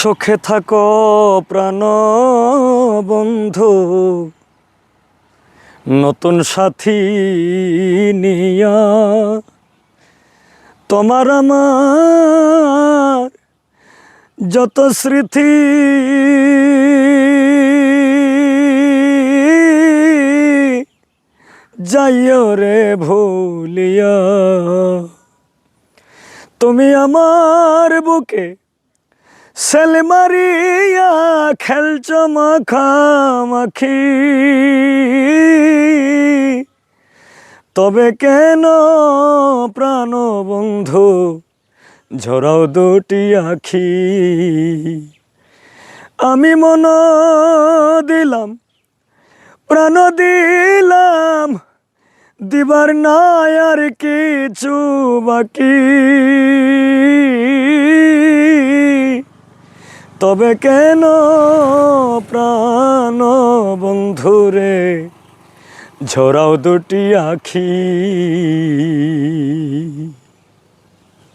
সুখে থাকো প্রাণ বন্ধু, নতুন সাথী নিয়া। তোমার আমার যত স্মৃতি যাইও রে ভুলিয়া। তুমি আমার বুকে সেল মারিয়া খেলছ মাখামাখি, তবে কেন প্রাণ বন্ধু ঝরাও দুটি আখি। আমি মন দিলাম প্রাণ দিলাম, দিবার নাই আর কিছু বাকি, তবে কেন প্রাণ বন্ধুরে ঝরাও দুটি আখি।